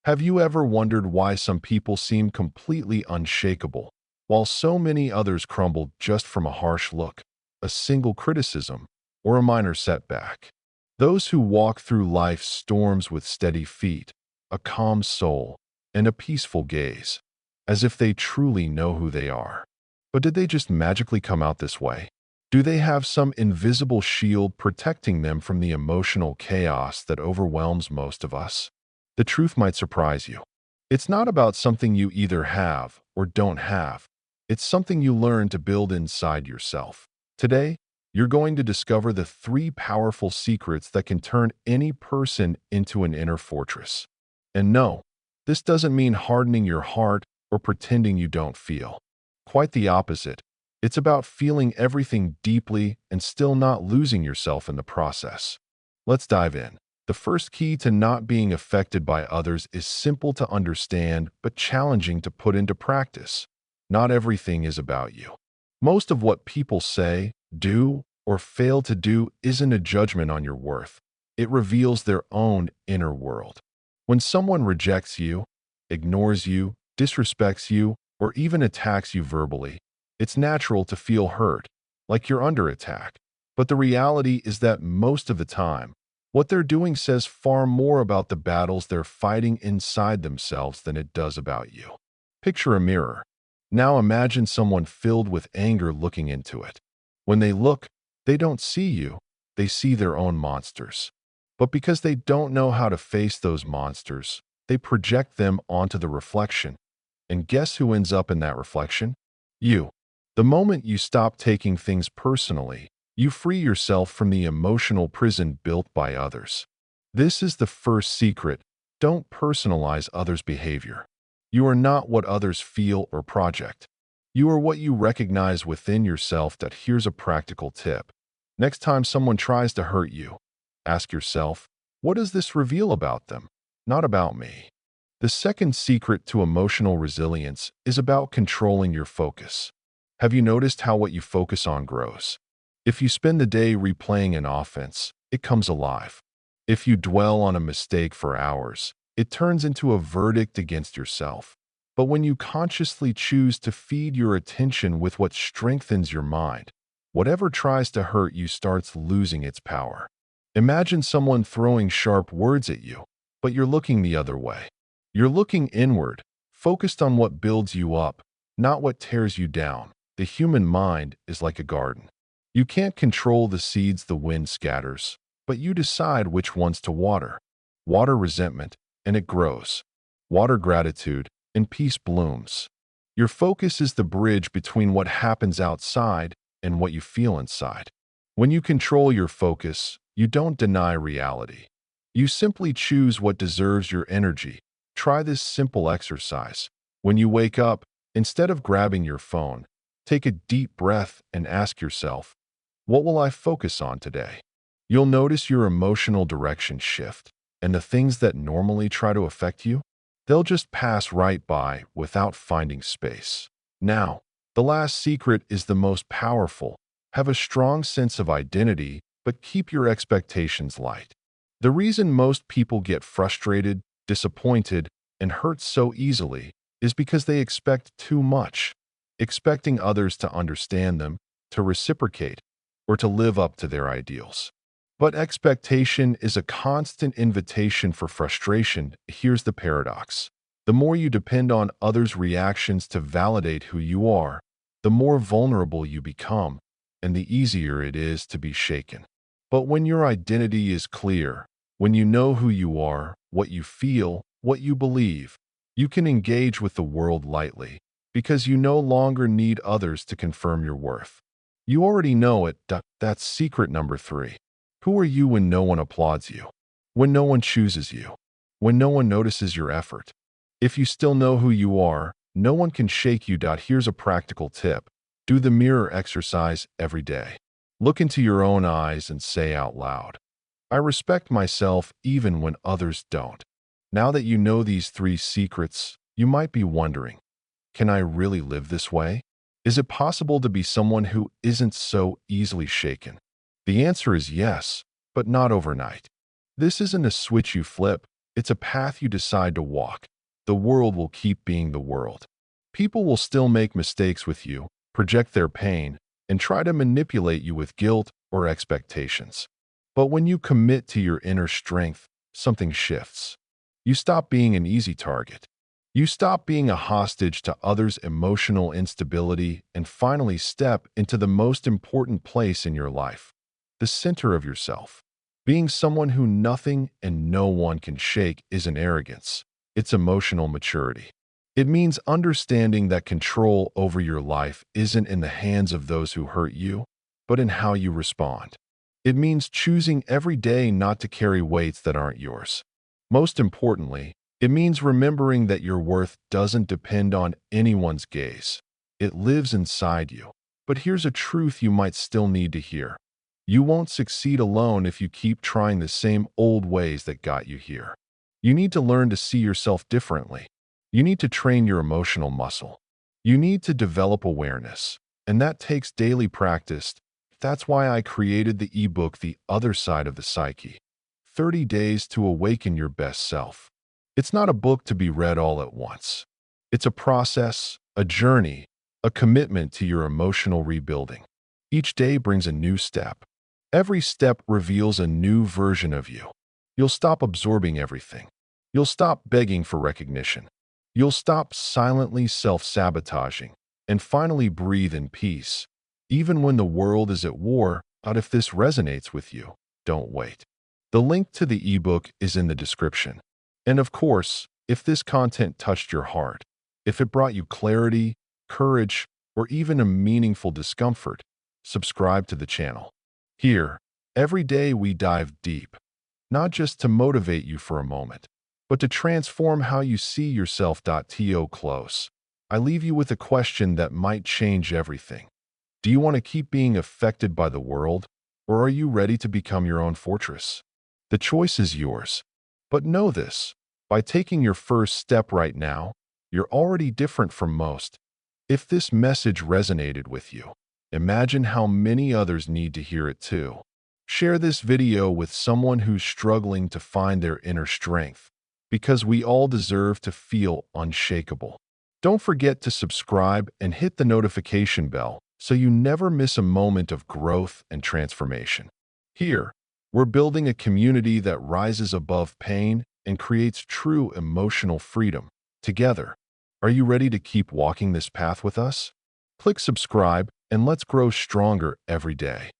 Have you ever wondered why some people seem completely unshakable, while so many others crumble just from a harsh look, a single criticism, or a minor setback? Those who walk through life's storms with steady feet, a calm soul, and a peaceful gaze, as if they truly know who they are. But did they just magically come out this way? Do they have some invisible shield protecting them from the emotional chaos that overwhelms most of us? The truth might surprise you. It's not about something you either have or don't have. It's something you learn to build inside yourself. Today, you're going to discover the 3 powerful secrets that can turn any person into an inner fortress. And no, this doesn't mean hardening your heart or pretending you don't feel. Quite the opposite. It's about feeling everything deeply and still not losing yourself in the process. Let's dive in. The first key to not being affected by others is simple to understand but challenging to put into practice. Not everything is about you. Most of what people say, do, or fail to do isn't a judgment on your worth. It reveals their own inner world. When someone rejects you, ignores you, disrespects you, or even attacks you verbally, it's natural to feel hurt, like you're under attack. But the reality is that most of the time, what they're doing says far more about the battles they're fighting inside themselves than it does about you. Picture a mirror. Now imagine someone filled with anger looking into it. When they look, they don't see you, they see their own monsters. But because they don't know how to face those monsters, they project them onto the reflection. And guess who ends up in that reflection? You. The moment you stop taking things personally, you free yourself from the emotional prison built by others. This is the first secret. Don't personalize others' behavior. You are not what others feel or project. You are what you recognize within yourself. Here's a practical tip. Next time someone tries to hurt you, ask yourself, what does this reveal about them? Not about me. The second secret to emotional resilience is about controlling your focus. Have you noticed how what you focus on grows? If you spend the day replaying an offense, it comes alive. If you dwell on a mistake for hours, it turns into a verdict against yourself. But when you consciously choose to feed your attention with what strengthens your mind, whatever tries to hurt you starts losing its power. Imagine someone throwing sharp words at you, but you're looking the other way. You're looking inward, focused on what builds you up, not what tears you down. The human mind is like a garden. You can't control the seeds the wind scatters, but you decide which ones to water. Water resentment, and it grows. Water gratitude, and peace blooms. Your focus is the bridge between what happens outside and what you feel inside. When you control your focus, you don't deny reality. You simply choose what deserves your energy. Try this simple exercise. When you wake up, instead of grabbing your phone, take a deep breath and ask yourself, what will I focus on today? You'll notice your emotional direction shift, and the things that normally try to affect you, they'll just pass right by without finding space. Now, the last secret is the most powerful. Have a strong sense of identity, but keep your expectations light. The reason most people get frustrated, disappointed, and hurt so easily is because they expect too much, expecting others to understand them, to reciprocate, or to live up to their ideals. But expectation is a constant invitation for frustration. Here's the paradox. The more you depend on others' reactions to validate who you are, the more vulnerable you become, and the easier it is to be shaken. But when your identity is clear, when you know who you are, what you feel, what you believe, you can engage with the world lightly, because you no longer need others to confirm your worth. You already know it. That's secret number 3. Who are you when no one applauds you? When no one chooses you? When no one notices your effort? If you still know who you are, no one can shake you. Here's a practical tip. Do the mirror exercise every day. Look into your own eyes and say out loud, I respect myself even when others don't. Now that you know these 3 secrets, you might be wondering, can I really live this way? Is it possible to be someone who isn't so easily shaken? The answer is yes, but not overnight. This isn't a switch you flip, It's a path you decide to walk. The world will keep being the world. People will still make mistakes with you, project their pain, and try to manipulate you with guilt or expectations. But when you commit to your inner strength, something shifts. You stop being an easy target. You stop being a hostage to others' emotional instability and finally step into the most important place in your life, the center of yourself. Being someone who nothing and no one can shake isn't arrogance. It's emotional maturity. It means understanding that control over your life isn't in the hands of those who hurt you, but in how you respond. It means choosing every day not to carry weights that aren't yours. Most importantly, it means remembering that your worth doesn't depend on anyone's gaze. It lives inside you. But here's a truth you might still need to hear. You won't succeed alone if you keep trying the same old ways that got you here. You need to learn to see yourself differently. You need to train your emotional muscle. You need to develop awareness. And that takes daily practice. That's why I created the ebook, The Other Side of the Psyche. 30 Days to Awaken Your Best Self. It's not a book to be read all at once. It's a process, a journey, a commitment to your emotional rebuilding. Each day brings a new step. Every step reveals a new version of you. You'll stop absorbing everything. You'll stop begging for recognition. You'll stop silently self-sabotaging and finally breathe in peace. Even when the world is at war, but if this resonates with you, don't wait. The link to the ebook is in the description. And of course, if this content touched your heart, if it brought you clarity, courage, or even a meaningful discomfort, subscribe to the channel. Here, every day we dive deep, not just to motivate you for a moment, but to transform how you see yourself. To close, I leave you with a question that might change everything. Do you want to keep being affected by the world, or are you ready to become your own fortress? The choice is yours. But know this, by taking your first step right now, you're already different from most. If this message resonated with you, imagine how many others need to hear it too. Share this video with someone who's struggling to find their inner strength, because we all deserve to feel unshakable. Don't forget to subscribe and hit the notification bell so you never miss a moment of growth and transformation. Here, we're building a community that rises above pain and creates true emotional freedom. Together, are you ready to keep walking this path with us? Click subscribe and let's grow stronger every day.